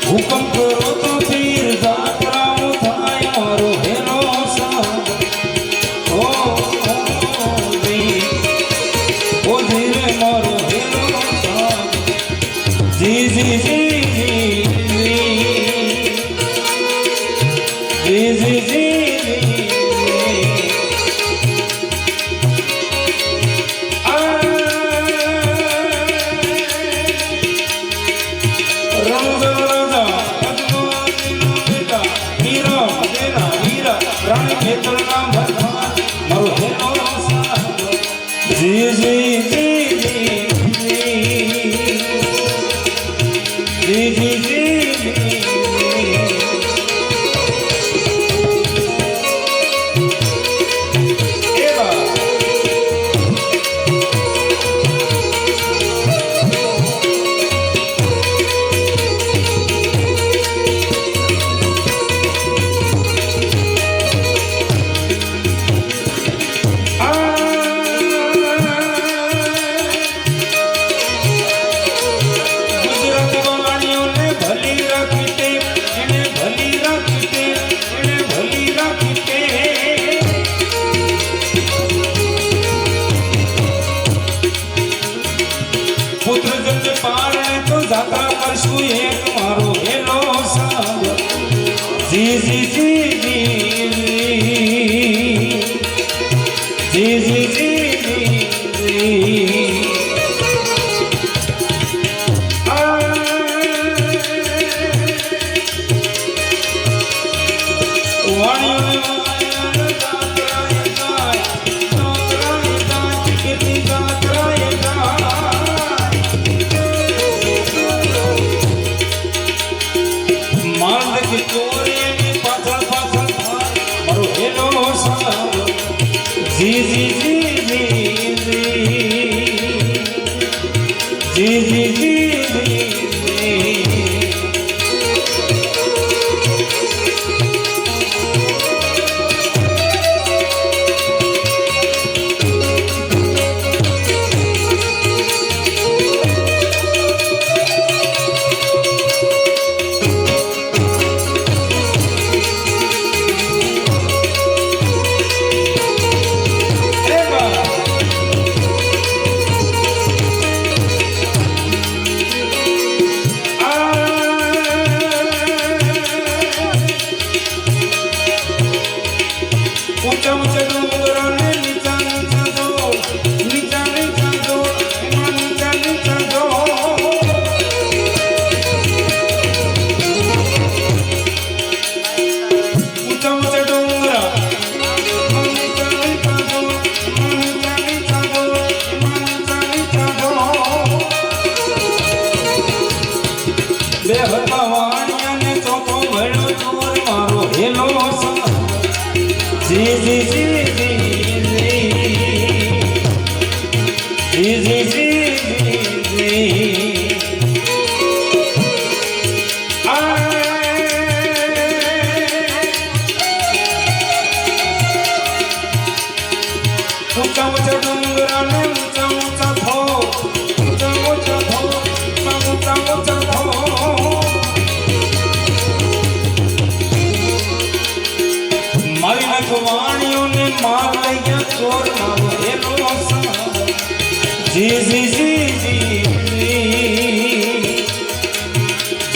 હુકમ કરો તો પીર જાત્રાઓ થાય મારો હેલો સાહેબ ઓ ધીરે મારો હેલો સાહેબ જી જી જી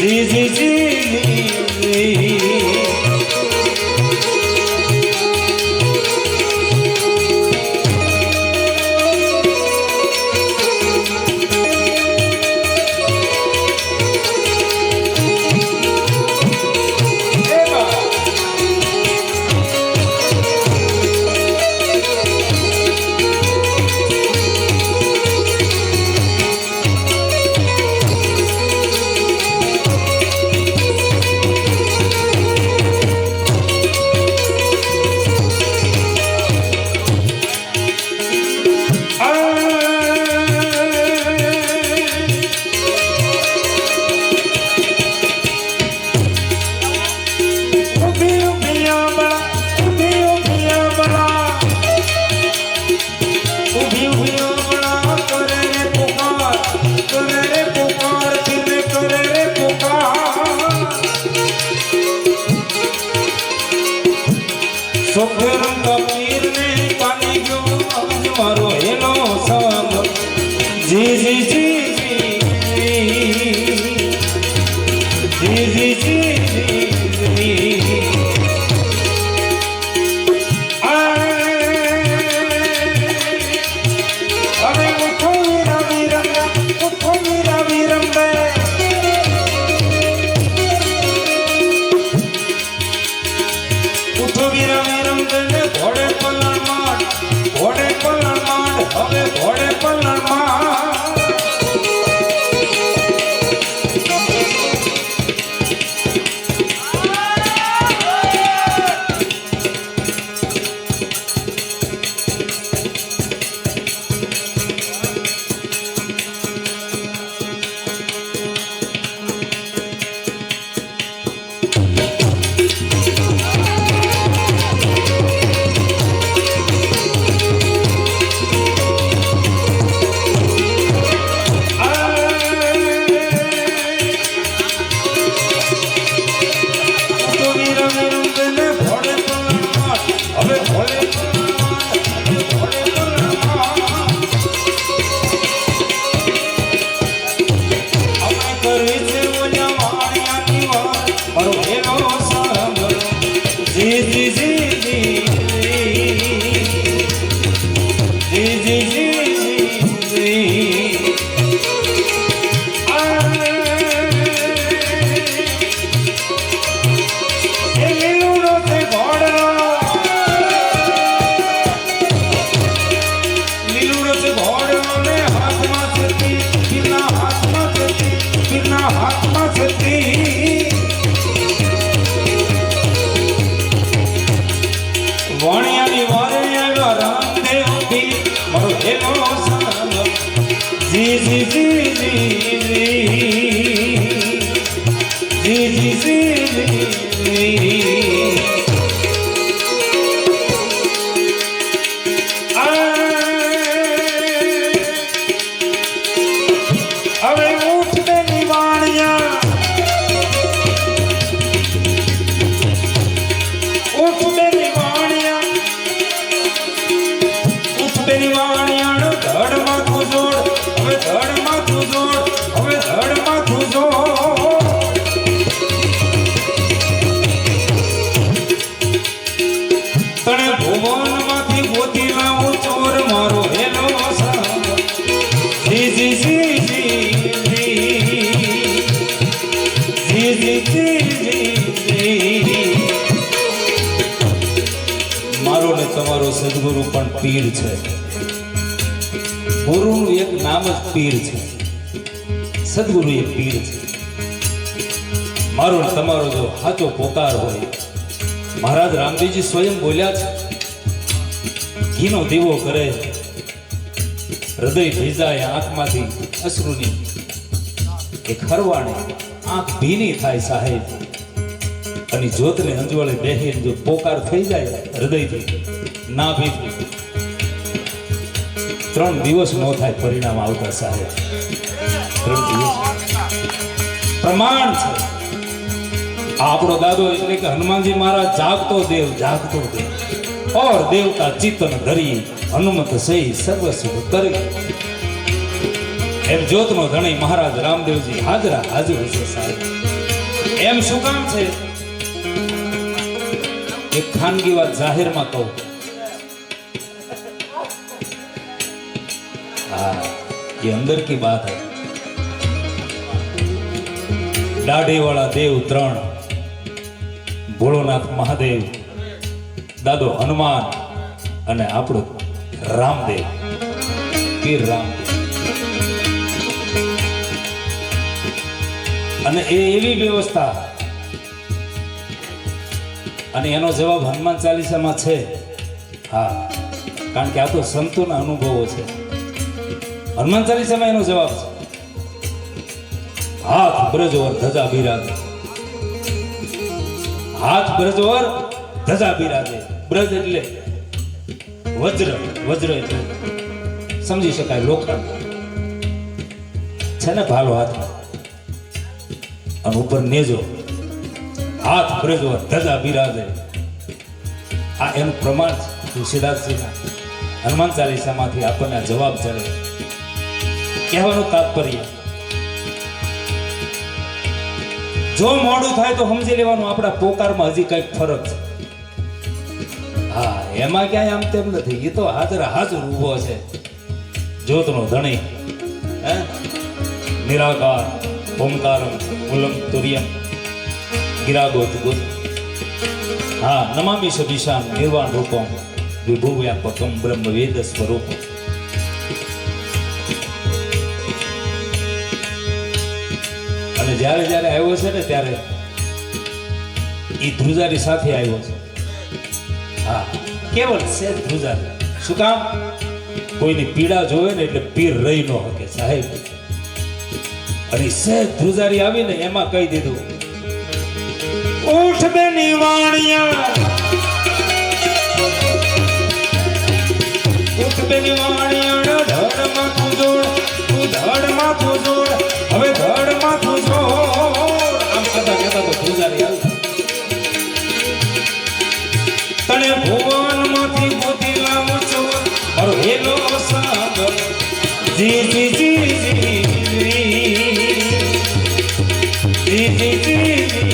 જી જી જી પીરના હાથમાં છે તીર. વાણિયાની વારે આવ્યા રામદેવ પીર મારો હેલો સામ. જી જી જી જી જી જી જી જી. હવે ઉઠને નિવાણિયા ઉઠને નિવાણિયા ઉઠને નિવાણિયાનો ધડ માથું જોડ. હવે ધડ માથું જોડ. હવે ધડ માથું જોડ. તને ભુવનમાંથી ગોતી લાવું ચોર મારો હેલો સામ. જી જી જી જી જી જી જી જી. મારો ને તમારો સદગુરુ પણ પીર છે. ગુરુનું એક નામ જ પીર છે. સદગુરુ એ પીર છે. મારો ને તમારો જો સાચો પોકાર હોય, મહારાજ રામદેવજી સ્વયં બોલ્યા છે, ઘીનો દીવો કરે, હૃદય ભીજાય, આંખમાંથી અશ્રુની એક હરવાણે આંખ ભીની થાય સાહેબ, અને જ્યોતને અંજવાળે બેહીને જો પોકાર થઈ જાય હૃદયથી ના ભીજવી, 3 દિવસ નો થાય પરિણામ આવતા સાહેબ. 3 દિવસ પ્રમાણ છે. આપણો દાદો એટલે કે હનુમાનજી મહારાજ જાગતો દેવ ઓર દેવતા ચિત્તન ધરી હનુમત સહી સર્વ શુભ કરી. એમ જ્યોતનો ધણી મહારાજ રામદેવજી હાજર છે સાહેબ. એમ શું કામ છે? એક ખાનગી વાત જાહેરમાં કહું. हाँ ये अंदर की बात है. दाढ़ी वाला देव 3, ભોળોનાથ મહાદેવ, દાદો હનુમાન અને આપણો રામદેવ પીર રામદેવ. અને એવી વ્યવસ્થા, અને એનો જવાબ હનુમાન ચાલીસામાં છે. હા, કારણ કે આ તો સંતોના અનુભવો છે. હનુમાન ચાલીસામાં એનો જવાબ છે. હાથ બ્રજવર ધજા બિરાજે. હાથ બ્રજવર ધજા બિરાજે. બ્રજ એટલે વજ્ર એટલે સમજી શકાય લોખંડ છે ને, ભાલો હાથમાં, અને ઉપર નેજો. હાથ બ્રજવર ધજા બિરાજે. આ એનું પ્રમાણ છે. તુલસીદાસજીના હનુમાન ચાલીસામાંથી આપણને જવાબ ચડે. કહેવાનું તાત્પર્ય, જો મોડું થાય તો સમજી લેવાનું આપણા પોકારમાં હજી કઈક ફરક છે. હા, એમાં ક્યાંય આમ તેમ નથી. એ તો હાજર ઉભો છે જ્યોતનો ધણી. નિરાકાર ઓમકારમ મૂલમ તુર્યમ ગિરાગોત ગુત. હા, નમામિ સદિશામ નિર્વાણ રૂપમ વિભુ વ્યાપકમ બ્રહ્મ વેદ સ્વરૂપમ. અને જ્યારે આવ્યો છે ને ત્યારે એ ધ્રુજારી સાથે આવ્યો છે. હા, કેવલ છે ધ્રુજારી. શું કામ? કોઈની પીડા જોવે ને એટલે પીર રહી ન શકે સાહેબ. અને સે ધ્રુજારી આવીને એમાં કહી દીધું, ઉઠ બે નિવાણિયા, ઉઠ બે નિવાણિયા, ધડ માથું જોડ, તું ધડ માથું જોડ. હવે ધડ માથું જોડ. આમ કહેતા તો ધ્રુજારી આવી. તને ભુવનમાંથી ગોતી લાવું છું મારો હેલો સાંગ. જી જી જી જી જી જી જી જી.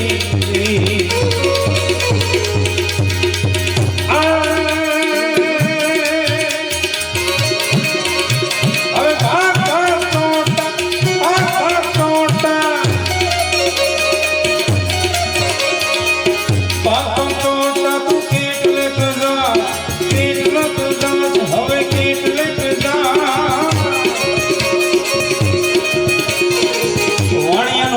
વાણિયા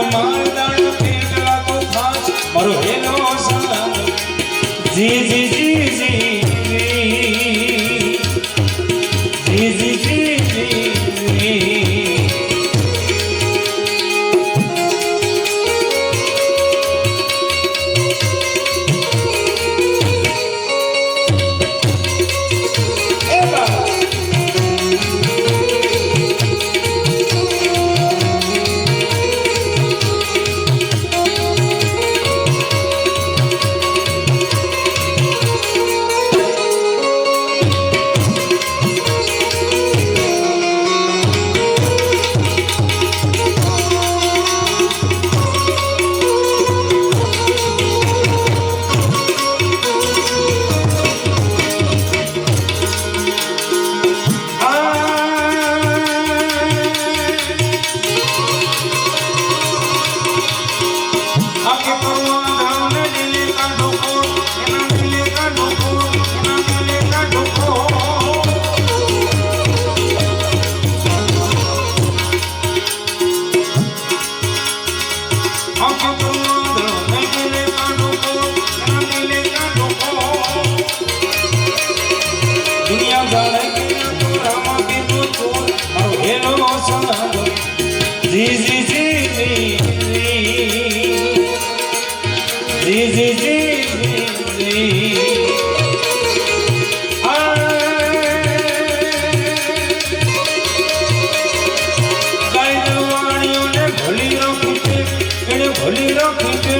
ભોલી રાખી છે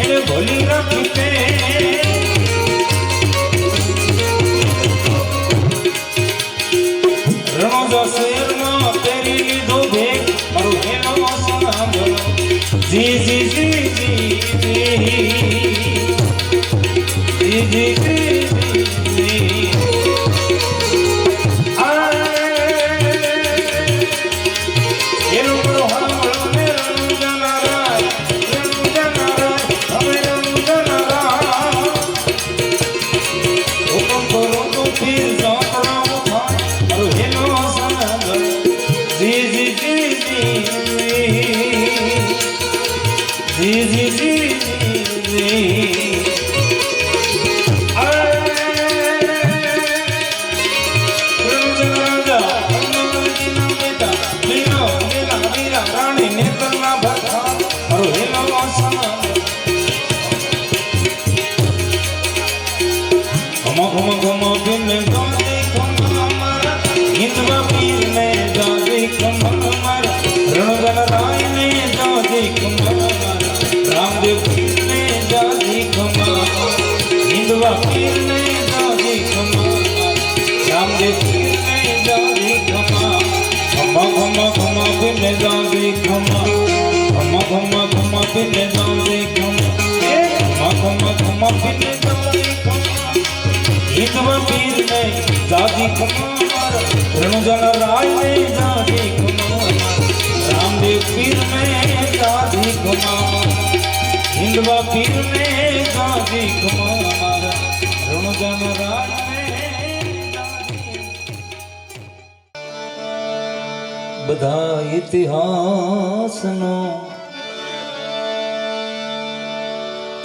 એને ભોલી રાખી છે રણોજા શેરમાં પહેરી લીધો ભેગ મારું હેલો સાંભળો જી જી જી જી જી જી જી रामदेव पीर में दादी कुमार हिंदवा पीर में दादी कुमार रणजन राज બધા ઇતિહાસનો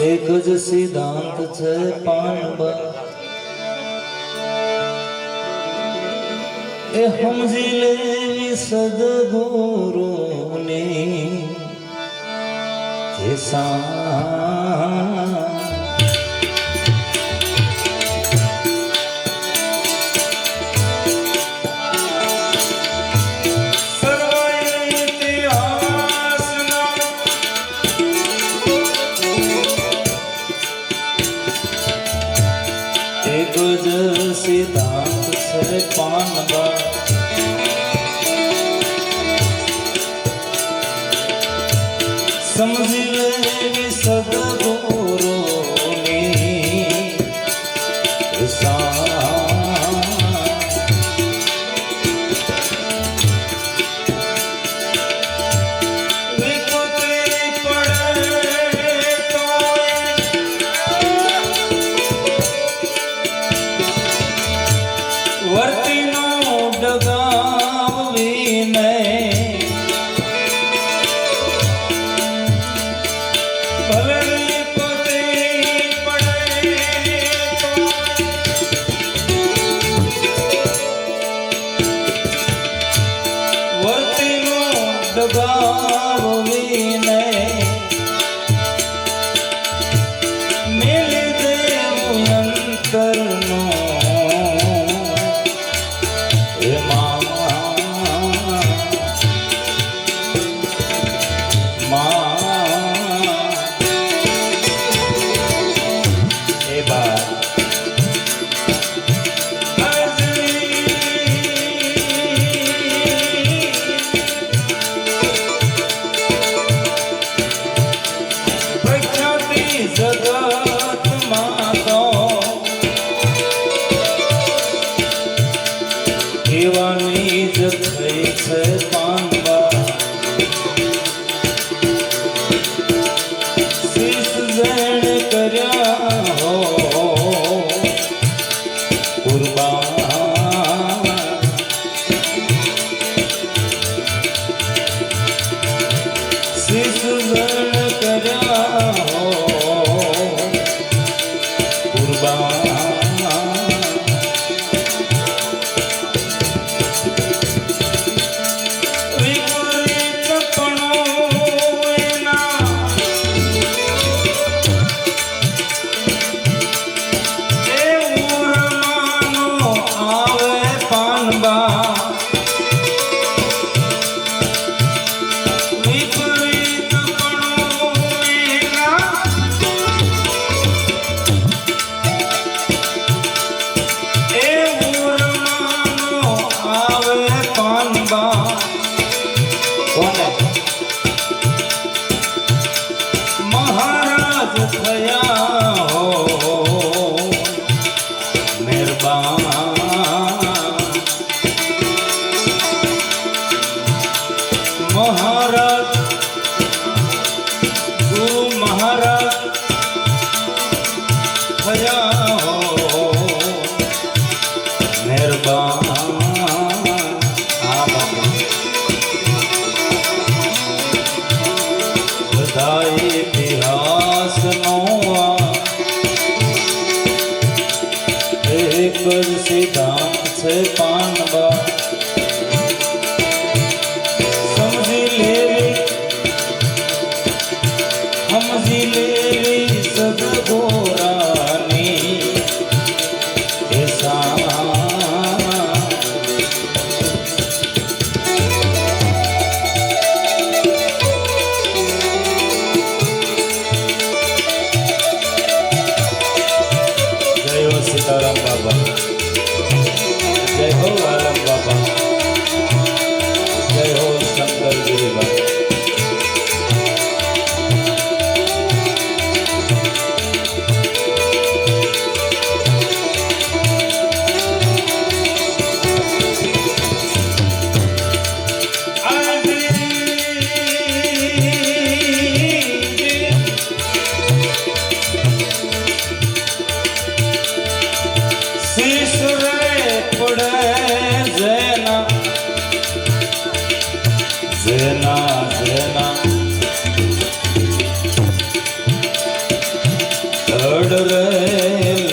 એક જ સિદ્ધાંત છે પાનબા એ સમજી લેવી સદગુરુની સિદ્ધાંત છે પાનબા સમજી લેવી સદગુરુની થયા હો મહેરબાન આ બાપુ બધા ઇતિહાસનો એક જ સિદ્ધાંત છે પાનબા સમજી લેવી સદગોરાની જય હો સીતારામ બાબા જય હો આલમ બાબા જય હો શંકર ગિરિબા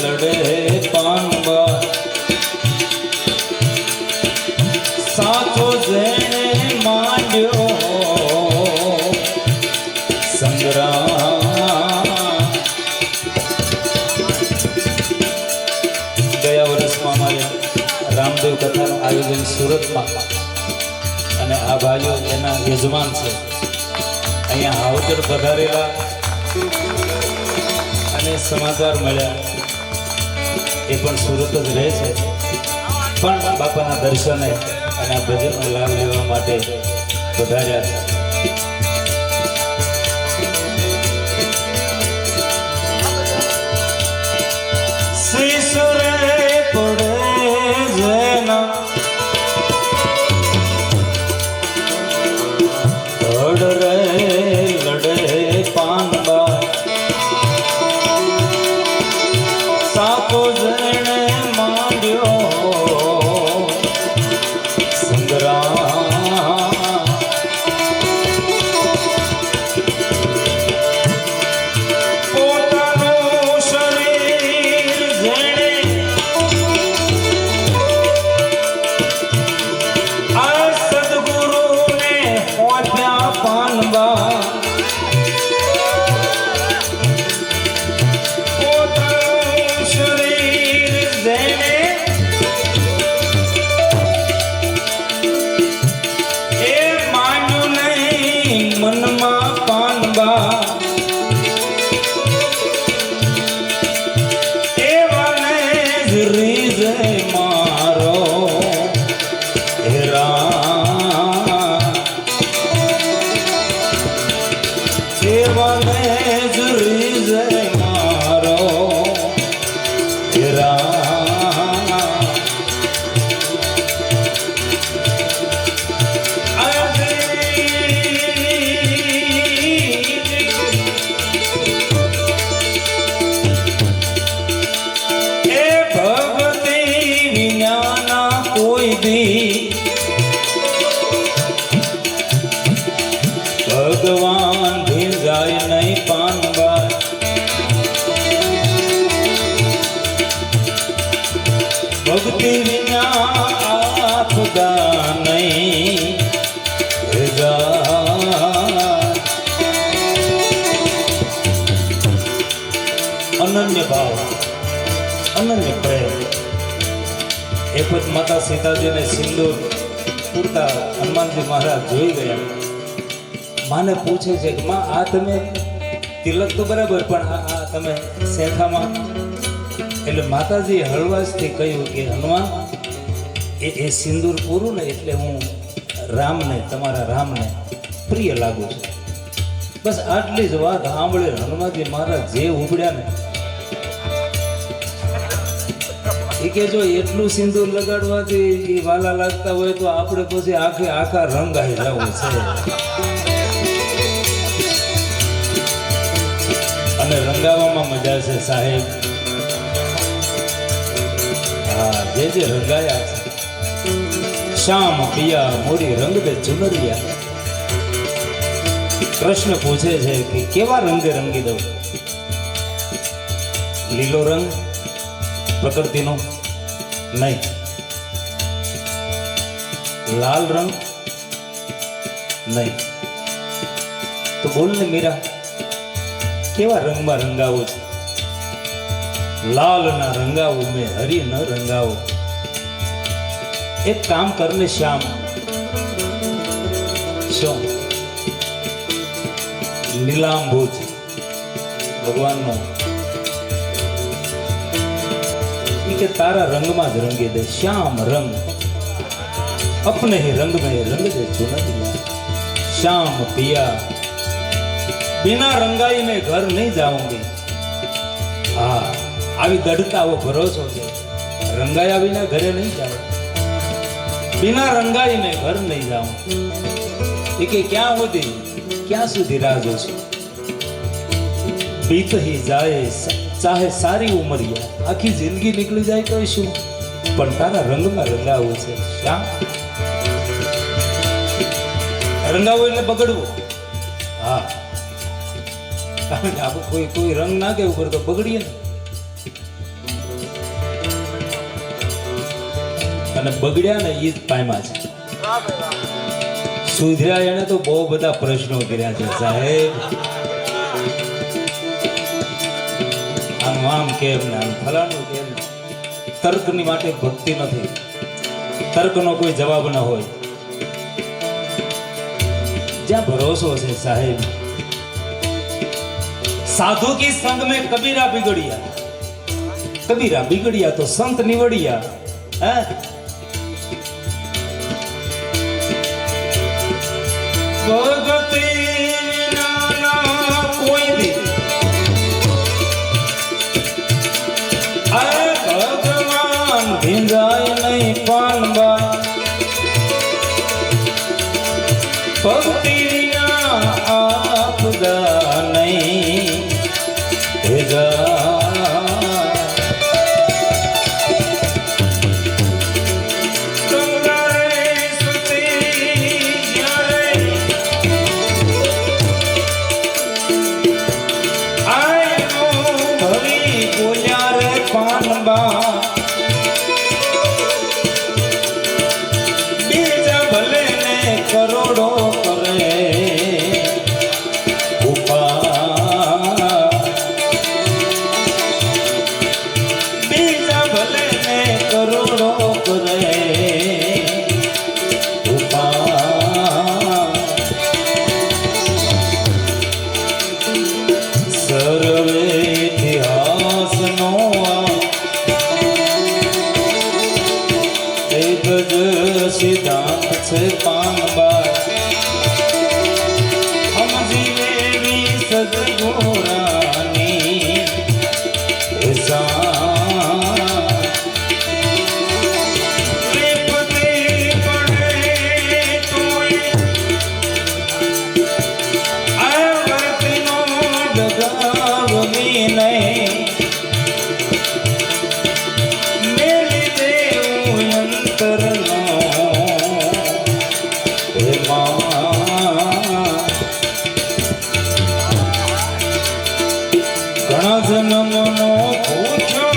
લડે પાનબા સાચો જેણે માંડ્યો સંગ્રામ. ગયા વર્ષમાં અમારે રામદેવ કથાનું આયોજન સુરતમાં અને આ ભાઈઓ એના યજમાન છે અહીંયા હાવતર પધારેલા અને સમાચાર મળ્યા એ પણ સુરત જ રહે છે પણ બાપાના દર્શને અને આ ભજનનો લાભ લેવા માટે પધાર્યા છે. શીશરે પડે જેના લડે પાનબા સાકો જેણે માંડ્યો સંગ્રામ. પોતાનું શરીર જેણે આ સદગુરુને ઓપ્યા પાનબા મનમાં પાનબા એવાને જ રીઝે મારો હેરા એવાને જ રીઝે મારો હેરા. ભગવાન ભીંજાય નહીં પાનબા ભક્તિ વિના આપદા નહીં અનન્ય ભાવ અનન્ય પ્રેમ. એક વખત માતા સીતાજીને સિંદૂર પૂરતા હનુમાનજી મહારાજ જોઈ ગયા. માને પૂછે છે કે માં આ તમે તિલક તો બરાબર પણ આ તમે શેઠામાં. એટલે માતાજી હળવાશથી કહ્યું કે હનુમાન એ સિંદૂર પૂરું ને એટલે હું રામને તમારા રામને પ્રિય લાગુ છું. બસ આટલી જ વાત સાંભળે હનુમાનજી મહારાજ જે ઉભડ્યા ને એ કે જો એટલું સિંદૂર લગાડવાથી એ વાલા લાગતા હોય તો આપણે પછી આખા રંગ આવી જવું છે. અને રંગાવામાં મજા છે સાહેબ. જે રંગાયા છે શ્યામ પિયા મોરી રંગ દે ચુનરિયા. કૃષ્ણ પૂછે છે કે કેવા રંગે રંગી દઉં? લીલો રંગ પ્રકૃતિનો નહીં, લાલ રંગ નહીં, તો બોલ ને મીરા કેવા રંગમાં રંગાવું છે? લાલ ના રંગાવું મેં હરી ન રંગાવું. એક કામ કરને શ્યામ, શું નીલાંબુજ ભગવાનનો કે તારા રંગમાં જ રંગી દે. શ્યામ રંગ अपने ही रंग में रंग दे चुनरिया. श्याम पिया बिना रंगाई में घर नहीं जाऊंगी. हाँ આવી દઢતાઓ ભરોસો છે, રંગાયા વિના ઘરે નહીં જાઉં, बिना रंगाई में घर नहीं जाऊं. એ કે ક્યાં સુધી રાહ જોશું? बीत ही जाए चाहे सारी उमरिया. આખી જિંદગી નીકળી જાય તો શું, પણ તારા રંગમાં રંગાવું છે. શ્યામ રંગાવું એટલે બગડવું. હા કારણ કે આપણે કોઈ રંગ નાખે ઉપર તો બગડીએ ને. અને બગડ્યા ને એ જ પામ્યા છે. સુધર્યા એને તો બહુ બધા પ્રશ્નો કર્યા છે સાહેબ. આમ કેમ ને આમ ફલાણું કેમ. તર્કની માટે ભક્તિ નથી, તર્કનો કોઈ જવાબ ન હોય. જ્યાં ભરોસો છે સાહેબ. साधु की संग में कबीरा बिगड़िया तो संत निवड़िया. है भगति नाना कोई भी अरे भगवान भिंजाए नहीं पानबा. भक्ति आपदा नहीं बीजा भले ने करोड़ो करे बीजा भले ने करोड़ो करे सर्वे इतिहास नो गज सिद्धांत से पानबा. हम जीवे भी सदगुरानी ઘણા જન્મનો પૂછો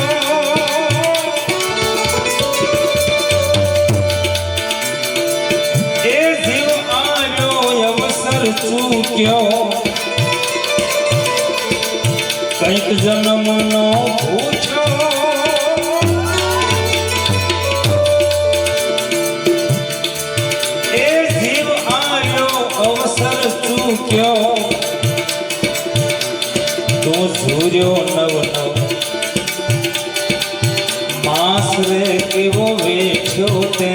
એ જીવ આવ્યો અવસર ચૂક્યો. કંઈક જન્મનો પૂછો એ જીવ આવ્યો અવસર ચૂક્યો. तो सूर्यो नव नव मास रे के वो वेठ्यो ते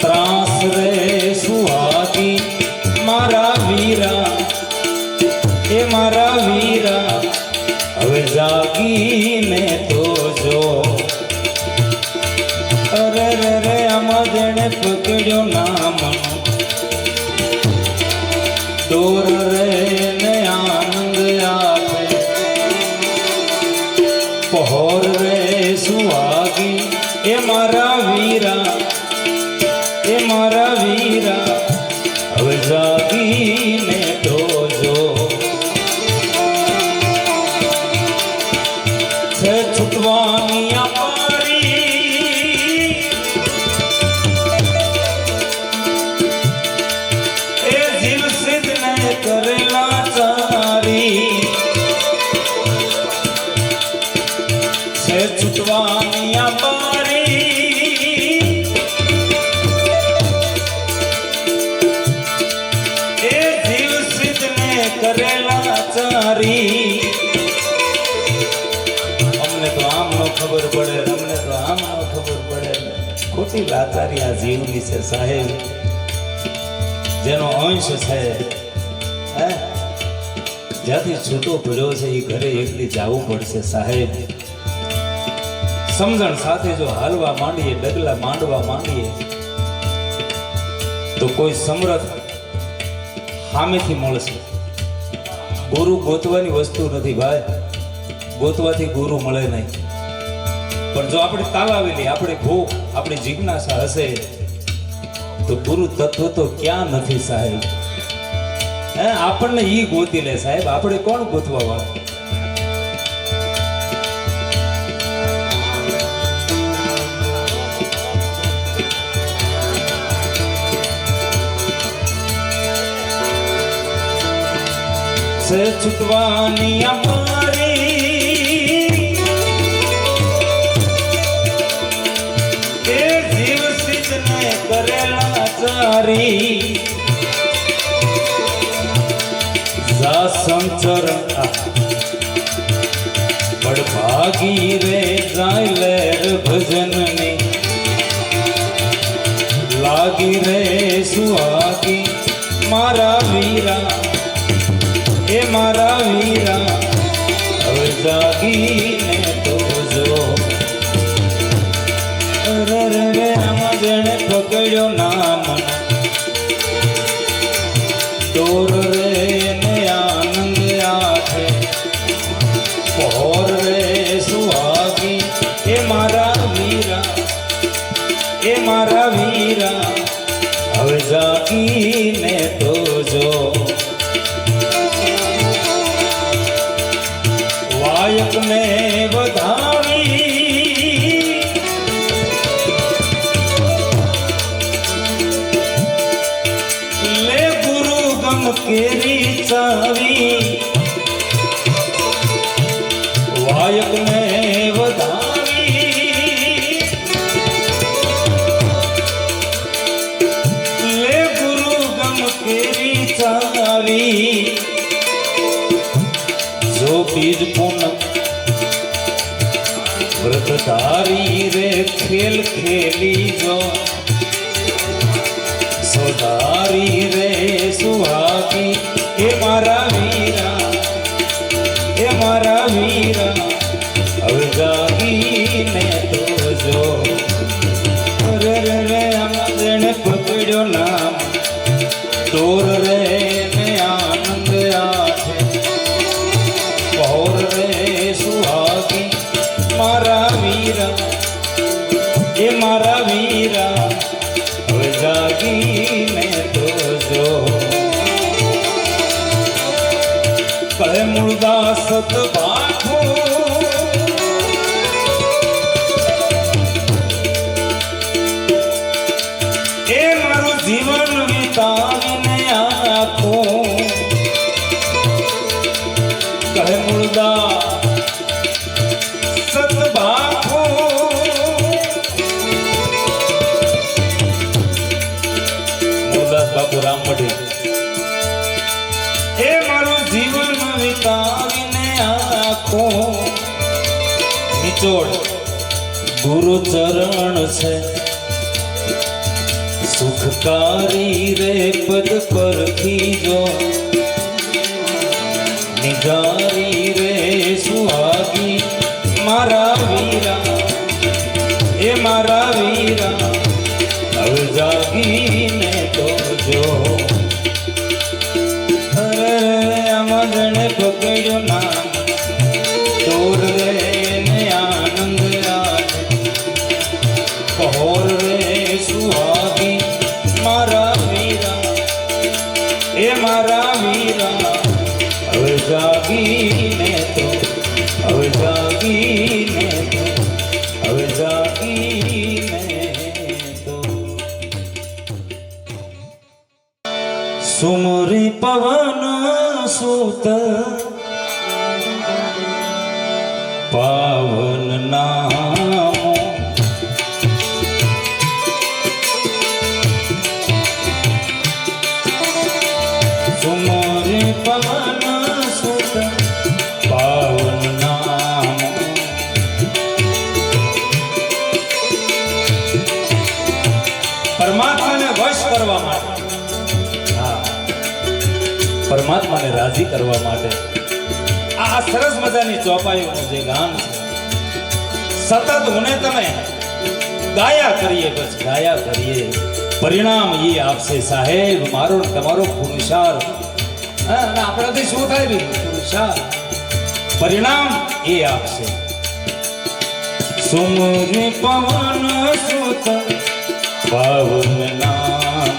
त्रास रे सुहागी मारा वीरा ए मारा वीरा હવે જાગીને તો જો. અરે રે રે આમાં જેણે પકડ્યો નામનો દોર રે ને આનંદ આપે. પહો કરેલા ચારી અમને તો આમ નો ખબર પડે, અમને તો આમ નો ખબર પડે. ખોટી લાચારી આ જીવની છે સાહેબ, જેનો અંશ છે હે જ્યાંથી છૂટો પડ્યો છે એ ઘરે એકલી જવું પડશે સાહેબ. સમજણ સાથે જો હાલવા માંડીએ, ડગલા માંડવા માંડીએ તો કોઈ સમર્થ સામેથી મળશે. ગુરુ ગોતવાની વસ્તુ નથી ભાઈ, ગોતવાથી ગુરુ મળે નહીં. પણ જો આપણે તાલાવેલી આપણી ભૂખ, આપણી જિજ્ઞાસા હશે તો ગુરુ તત્વ તો ક્યાં નથી સાહેબ. હે આપણને ઈ ગોતી લે સાહેબ, આપણે કોણ ગોતવા વાળા. સે છૂટવાની અમારી એ જીવ સિદ્ધને કરેલા ચારી જા સંચર પડ ભાગી રે જાય લેર ભજનની લાગી રે સુહાગી મારા વીરા એ મારા વીરા હવે જાગીને તો જો રે આમાં જેણે પકડ્યો નામ દોર રે ને આનંદ આઠે પહોર રે સુહાગી એ મારા વીરા એ મારા વીરા હવે જાગીને તો જો વાયક ને વધાવી લે ગુરુ ગમ કેરી ચાવી વાયક ને વધાવી લે ગુરુ ગમ કેરી ચાવી જો બીજ પૂનમ વ્રતધારી રે ખેલ ખેલી જો સોધારી રે સુહાગી એ મારા વીરા એ મારા વીરા હવે જાગીને તો જો રે રે રે આમાં જેણે પકડ્યો નામ દોર રે ને આનંદ આઠે પહોર રે સુહાગી મારા વીરા એ મારા વીરા હવે જાગીને તો જો કહે મૂળદાસ બાખો એ મારું જીવન વિતાવીને આખો કહે મુર્દા સતબાખો મુરદાસ બાપુ રામપટી એ મારું જીવન વિતાવીને આખો નિચોડ ગુરુ ચરણ છે સુખકારી રે પદ પરથી જો નિગારી રે સુહાગી મારા વીરા એ મારા વીરા હવે જાગીને તો જો અરે આમાં જણે પકડ્યો નામ દોર રે ને આનંદ આઠે પહોર રે સુહાગી મારા વીરા એ મારા વીરા હવે જાગીને તો હવે જાગીને તો હવે જાગીને તો સુમરી પવન સૂત પાવન નામો સુમરી પવન સુત પાવન નામ પરમાત્માને વશ કરવા માટે, હા, પરમાત્માને રાજી કરવા માટે આ સરસ મજાની ચોપાઈઓનું જે ગાન છે, સતત મને તમે ગાયા કરીએ, બસ ગાયા કરીએ, પરિણામ એ આપશે સાહેબ, મારો ને તમારો પુરુષાર્થ. અને આપણાથી શું થાય બીજું? પુરુષાર્થ. પરિણામ એ આપશે. સુમરી પવન સુત પાવન નામ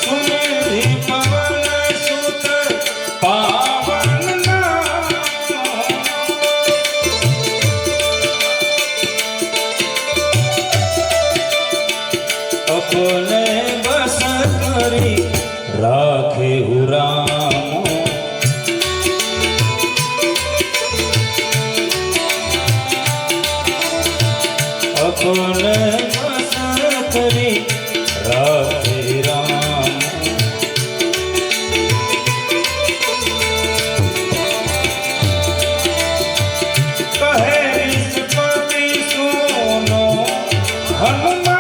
સુમરી પવન સુત પાવન નામ अपने बस करी राखे राम अपने बस करी राखे राम कहे विष्णुपति सुनो हनुमान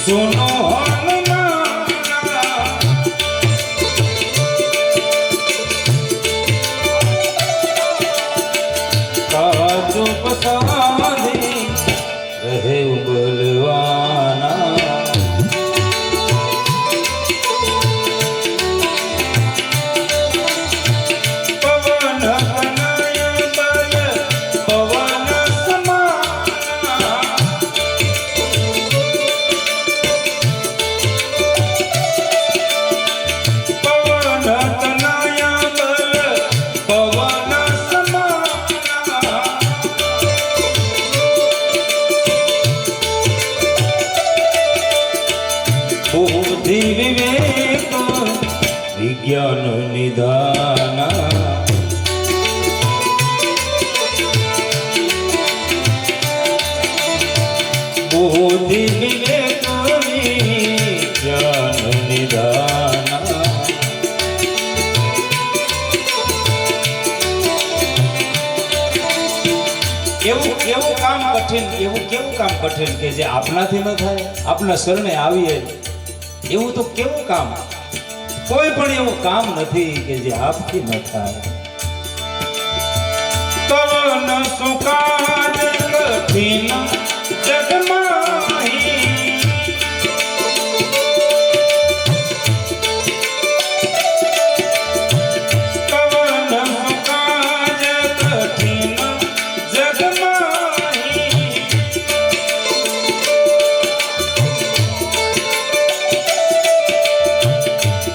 सुनो हनुमान काजू पसाधी रहे बलवाना पवन कनय बल पवन समाना पवन कनय बल पवन समाना बुद्धि विवेक विज्ञान निधान बुद्धि विवेक विज्ञान निधान એવું કેવું કામ કઠિન, એવું કેવું કામ કઠિન કે જે આપણાથી ન થાય, આપણા શરણે આવીએ એવું તો કેવું કામ? કોઈ પણ એવું કામ નથી કે જે આપથી ન થાય. કવન સુકાજ કઠિન જગમાહી કવન સુકાજ કઠિન જગમાહી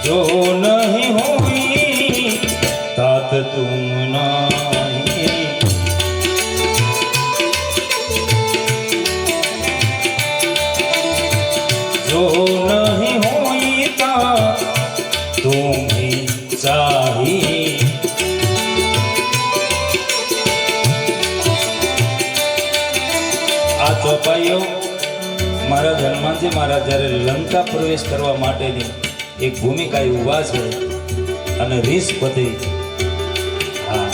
जो नहीं हुई तात तुम नहीं जो नहीं हुई तात तुम ही चाहिए આ ચોપાઈઓ મહારાજ હનુમાનજી મહારાજ જ્યારે લંકા પ્રવેશ કરવા માટેની એક ભૂમિકા ઉભા છે અને રીસપતિ, હા,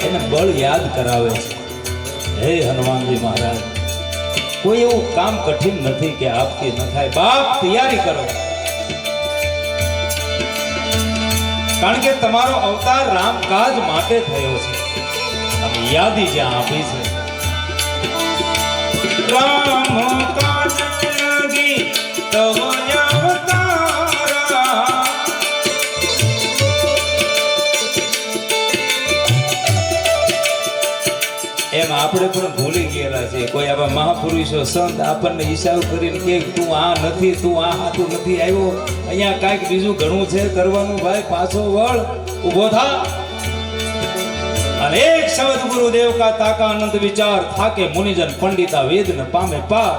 એને બળ યાદ કરાવે છે. હે હનુમાનજી મહારાજ, કોઈ એવું કામ કઠિન નથી કે આપથી ન થાય. બાપ તૈયારી કરો, કારણ કે તમારો અવતાર રામકાજ માટે થયો છે. અને યાદી જ્યાં આપી છે રામ કાજ લગી તવ અવતારા એમ આપણે પણ ભૂલી ગયેલા છે. કોઈ આવા મહાપુરુષો સંત આપણને હિસાબ કરીને કે તું આ નથી, તું આ હાથું નથી આવ્યો, અહીંયા કાંઈક બીજું ઘણું છે કરવાનું, ભાઈ પાછો વળ, ઊભો થા. અનેક શબ્દ ગુરુદેવ કા તાકા અનંત વિચાર થાકે મુનિજન પંડિતા વેદ ન પામે પાર.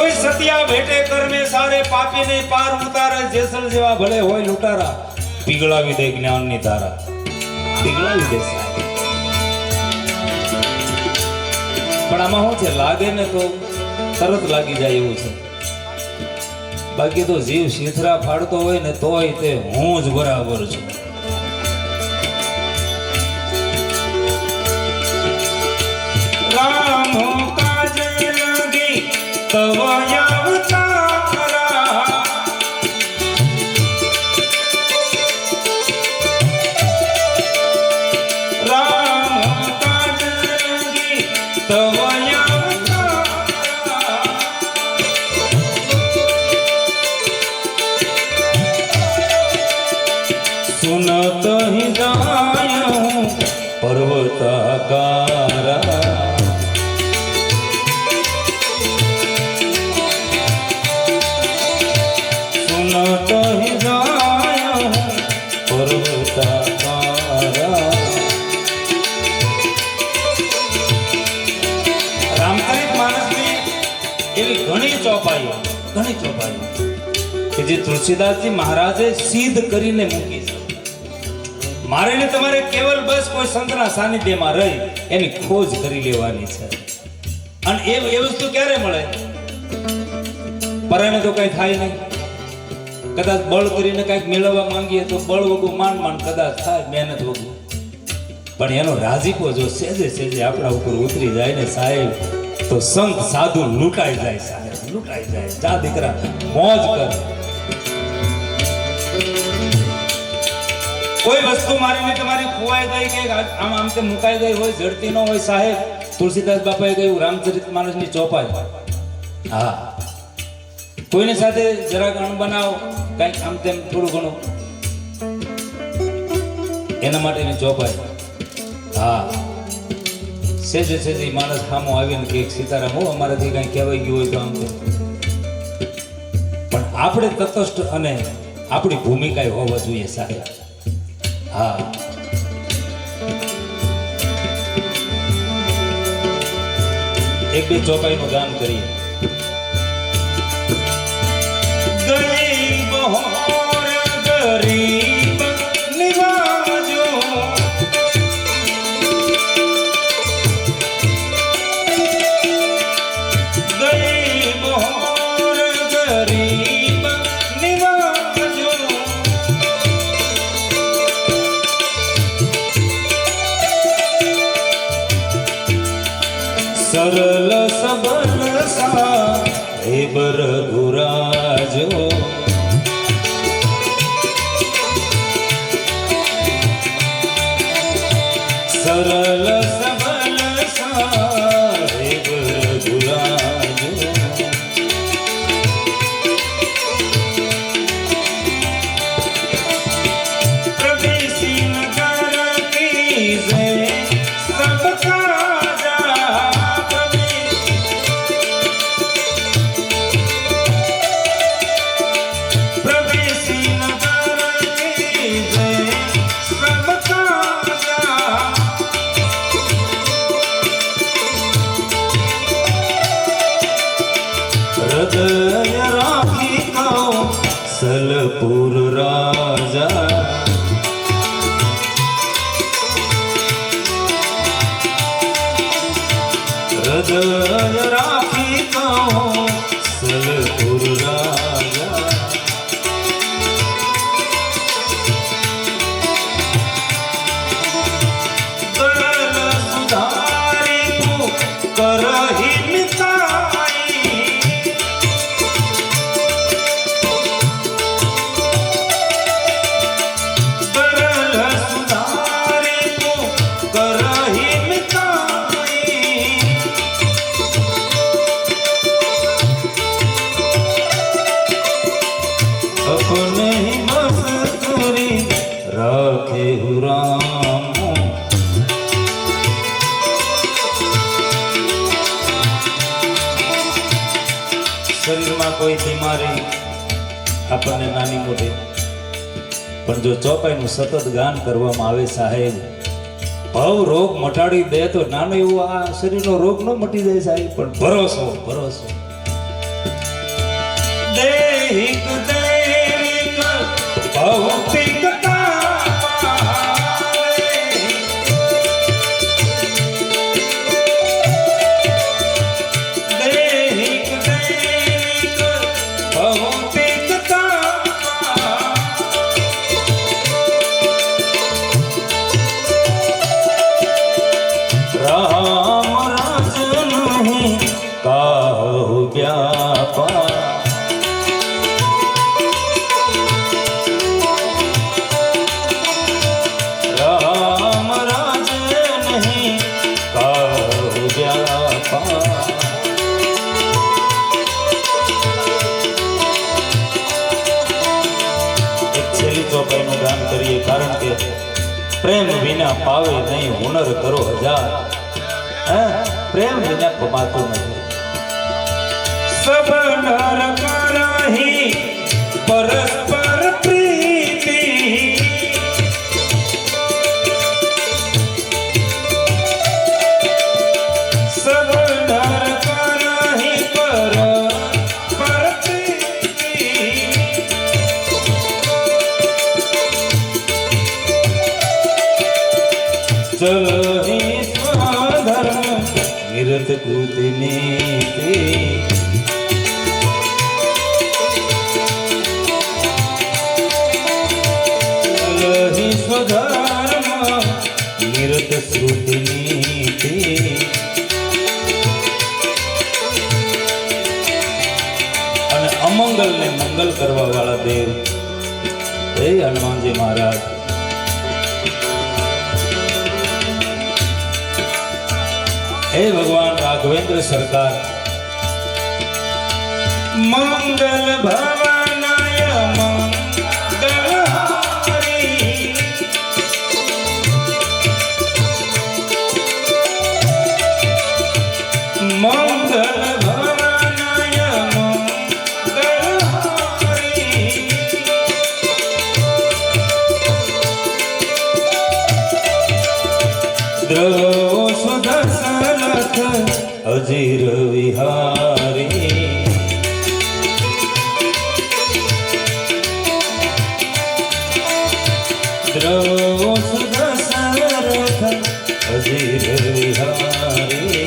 કોઈ સતિયા ભેટે કરમે સારે પાપી ને પાર ઉતારે જેસલ જેવા ભલે હોય લૂંટારા પીગળાવી દે જ્ઞાનની ધારા પીગળાવી દે સાહેબ. પણ આમાં શું છે લાગે ને તો તરત લાગી જાય એવું છે. બાકી તો જીવ શીથરા ફાડતો હોય ને તોય તે હું જ બરાબર છું. રામ કાજ લગી તવ અવતારા રામ કાજ લગી તવ सुनत ही जायूं पर्वताकारा सुनत ही जायूं पर्वताकारा. रामचरित मानसनी एवी घणी ચોપાઈઓ કે જે તુલસીદાસજી મહારાજે સિદ્ધ કરીને મૂકી છે. મારે ને તમારે કેવલ બસ કોઈ સંતના સાનિધ્યમાં રહી એની ખોજ કરી લેવાની છે. અને એ વસ્તુ ક્યારે મળે? પરાણે તો કઈ થાય નહીં. કદાચ બળ કરીને કઈક મેળવવા માંગીએ તો બળ વગું માંડ કદાચ થાય, મહેનત વગું. પણ એનો રાજીપો જો સેજે સેજે આપણા ઉપર ઉતરી જાય ને સાહેબ તો સંત સાધુ લૂંટાઈ જાય સાહેબ, લૂંટાઈ જાય. જા દીકરા મોજ કર. કોઈ વસ્તુ મારીને તમારી ખોવાઈ ગઈ કે આમ આમ તે મુકાઈ ગઈ હોય, જડતી ન હોય સાહેબ, તુલસીદાસ બાપાએ કહ્યું રામચરિત માનસની ચોપાઈ. હા, કોઈની સાથે જરાક અણબનાવ કંઈક આમ તેમ થોડું ઘણું એના માટેની ચોપાઈ. હા, સેજે સેજે માણસ સામો આવીને કે સીતારામ હો અમારાથી કંઈ કહેવાઈ ગયું હોય તો આમ તેમ. પણ આપણે તટસ્થ અને આપણી ભૂમિકા હોવા જોઈએ સાહેબ. હા, એક બે ચોપાઈનું ગાન કરીએ. ગરીબ હોર ગરીબ નિવાજો ગરીબ હોર ગરીબ નિવાજો સરલ સબલ સાહેબ રઘુરાજો સરલ સબલ સાહેબ રઘુરાજો પ્રવેશી નગર કીજે સબકા હૃદય રાખી કહું સલપુર રાજા હૃદય રાખી કહું સલપુર રાજા ગરલ સુધારી તું કરહી अपने ही मस्तूरी राखे राम शरीर में कोई बीमारी अपने नानी मोटी पण जो चौपाई सतत गान करवामां आवे साहेब भाव रोग मटाड़ी दे तो नानो एवो आ शरीर नो रोग न मटी जाए साहेब पण भरोसो भरोसो દૈહિક દૈવિક ભૌતિકતા દૈહિક દૈવિક ભૌતિકતા રામ રાજ નહીં કાહુ વ્યાપા રામ રાજ નહીં કાહુ વ્યાપા એક છેલ્લી ચોપાઈનું ગાન કરીએ કારણ કે પ્રેમ વિના પાવે નહીં હુનર કરો હજાર પ્રેમ વિના પમાતું નથી સબ નર કરહી પરસ્પર પ્રીતિ સબ નર કરહી પરસ્પર પ્રીતિ ચલહી સ્વધર્મ નિરત કૃતિની ચલહી સ્વધર્મ નિરત શ્રુતિની અને અમંગલને મંગલ કરવા વાળા દેવ હે હનુમાનજી મહારાજ हे भगवान राघवेंद्र सरकार मंगल भवनाय मंगल हारी मंगल भवनाय मंगल हारी द्रव सुदर्शनथ अजीर विहारी द्रव सुदर्शनथ अजीर विहारी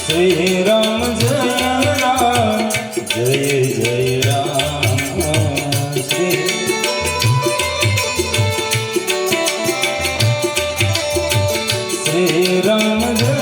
श्री राम जय राम जय जय राम श्री श्री राम जय